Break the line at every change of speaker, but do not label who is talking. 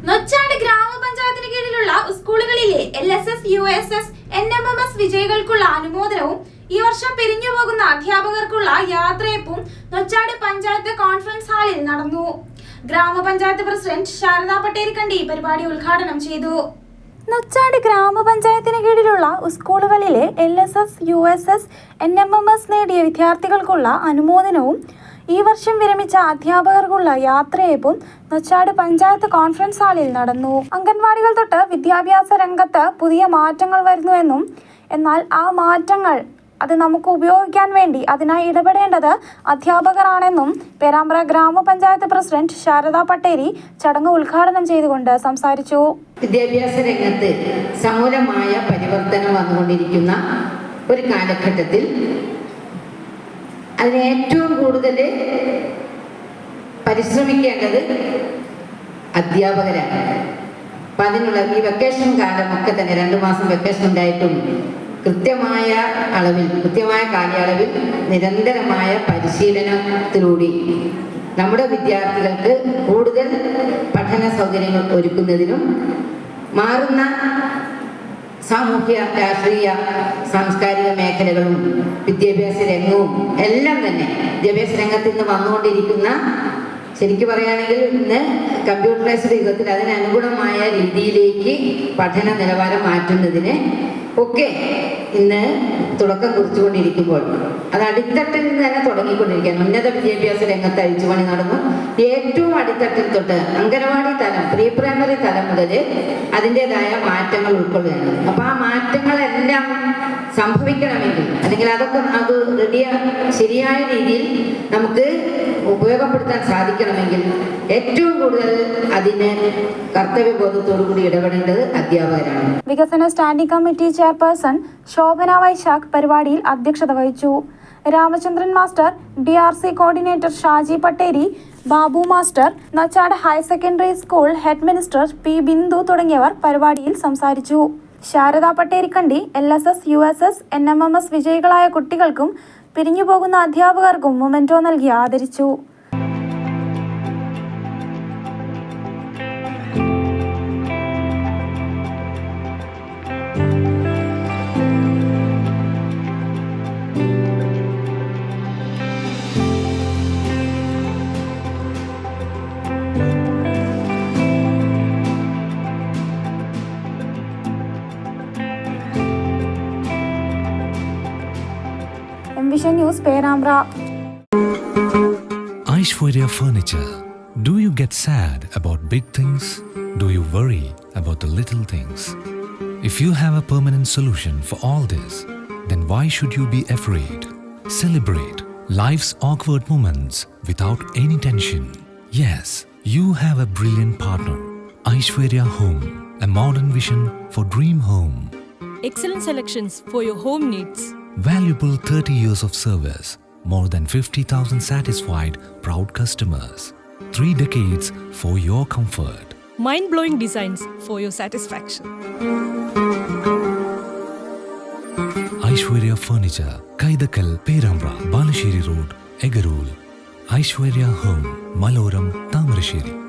നൊച്ചാട് ഗ്രാമപഞ്ചായത്തിന് കീഴിലുള്ള സ്കൂളുകളിലെ LSS, USS, NMMS വിജയികൾക്കുള്ള അനുമോദനവും ഈ വർഷം പിരിഞ്ഞുപോകുന്ന അധ്യാപകർക്കുള്ള യാത്രയപ്പും നൊച്ചാട് പഞ്ചായത്ത് കോൺഫറൻസ് ഹാളിൽ നടന്നു. ഗ്രാമപഞ്ചായത്ത് പ്രസിഡന്റ് ശാരദ പട്ടേരിക്കണ്ടി പരിപാടി ഉദ്ഘാടനം ചെയ്തു. നൊച്ചാട് ഗ്രാമപഞ്ചായത്തിന് കീഴിലുള്ള സ്കൂളുകളിലെ LSS, USS, NMMS നേടിയ വിദ്യാർത്ഥികൾക്കുള്ള അനുമോദനവും ഈ വർഷം വിരമിച്ച അധ്യാപകർക്കുള്ള യാത്രയപ്പും നൊച്ചാട് പഞ്ചായത്ത് കോൺഫറൻസ് ഹാളിൽ നടന്നു. അംഗൻവാടികൾ തൊട്ട് വിദ്യാഭ്യാസ രംഗത്ത് പുതിയ മാറ്റങ്ങൾ വരുന്നുവെന്നും എന്നാൽ ആ മാറ്റങ്ങൾ അത് നമുക്ക് ഉപയോഗിക്കാൻ വേണ്ടി അതിനായി ഇടപെടേണ്ടത് അധ്യാപകരാണെന്നും പേരാമ്പ്ര ഗ്രാമപഞ്ചായത്ത് പ്രസിഡന്റ് ശാരദ പട്ടേരി ചടങ്ങ് ഉദ്ഘാടനം ചെയ്തുകൊണ്ട് സംസാരിച്ചു.
വിദ്യാഭ്യാസ രംഗത്ത് സമൂലമായ പരിവർത്തനം വന്നുകൊണ്ടിരിക്കുന്ന ഒരു കാലഘട്ടത്തിൽ അതിന് ഏറ്റവും കൂടുതൽ പരിശ്രമിക്കേണ്ടത് അധ്യാപകരാണ്. അപ്പം അതിനുള്ള ഈ വെക്കേഷൻ കാലമൊക്കെ തന്നെ 2 മാസം വെക്കേഷൻ ഉണ്ടായിട്ടും കൃത്യമായ കാലയളവിൽ നിരന്തരമായ പരിശീലനത്തിലൂടെ നമ്മുടെ വിദ്യാർത്ഥികൾക്ക് കൂടുതൽ പഠന സൗകര്യങ്ങൾ ഒരുക്കുന്നതിനും മാറുന്ന സാമൂഹ്യ, രാഷ്ട്രീയ, സാംസ്കാരിക മേഖലകളും വിദ്യാഭ്യാസ രംഗവും എല്ലാം തന്നെ വിദ്യാഭ്യാസ രംഗത്ത് ഇന്ന് വന്നുകൊണ്ടിരിക്കുന്ന, ശരിക്കും പറയുകയാണെങ്കിൽ ഇന്ന് കമ്പ്യൂട്ടറൈസ്ഡ് യുഗത്തിൽ അതിനനുഗുണമായ രീതിയിലേക്ക് പഠന നിലവാരം മാറ്റുന്നതിന് ഒക്കെ ഇന്ന് തുടക്കം കുറിച്ചുകൊണ്ടിരിക്കുമ്പോൾ അത് അടിത്തട്ടിൽ നിന്ന് തന്നെ തുടങ്ങിക്കൊണ്ടിരിക്കുകയാണ്. ഉന്നത വിദ്യാഭ്യാസ രംഗത്ത് അഴിച്ചുപണി നടന്നു. ഏറ്റവും അടിത്തട്ടിൽ തൊട്ട് അംഗനവാടി തലം, പ്രീ പ്രൈമറി തലം മുതൽ അതിൻ്റെതായ മാറ്റങ്ങൾ ഉൾക്കൊള്ളുകയാണ്. അപ്പോൾ ആ മാറ്റങ്ങളെല്ലാം സംഭവിക്കണമെങ്കിൽ അല്ലെങ്കിൽ അതൊക്കെ അത് ശരിയായ രീതിയിൽ നമുക്ക് ഉപയോഗപ്പെടുത്താൻ സാധിക്കണമെങ്കിൽ ഏറ്റവും കൂടുതൽ അതിന് കർത്തവ്യബോധത്തോടു കൂടി ഇടപെടേണ്ടത് അധ്യാപകരാണ്.
വികസന standing committee chairperson Shobhana Vaishakh പരിപാടിയിൽ അധ്യക്ഷത വഹിച്ചു. Ramachandran master, DRC coordinator Shaji Patteri, Babu master, Nochad higher secondary school head minister P. Bindu തുടങ്ങിയവർ പരിപാടിയിൽ സംസാരിച്ചു. Sharada Patterikkandi LSS, USS, NMMS വിജയികളായ കുട്ടികൾക്കും പിരിഞ്ഞുപോകുന്ന അധ്യാപകർക്കും മൊമെന്റോ നൽകി ആദരിച്ചു. Vision News, Perambra.
Aishwarya Furniture. Do you get sad about big things? Do you worry about the little things? If you have a permanent solution for all this, then why should you be afraid? Celebrate life's awkward moments without any tension. Yes, you have a brilliant partner. Aishwarya Home, a modern vision for dream home.
Excellent selections for your home needs.
Valuable 30 years of service, more than 50,000 satisfied, proud customers. 3 decades for your comfort.
Mind-blowing designs for your satisfaction.
Aishwarya Furniture, Kaidakal, Perambra, Balashiri Road, Egarul. Aishwarya Home, Maloram, Tamarasheri.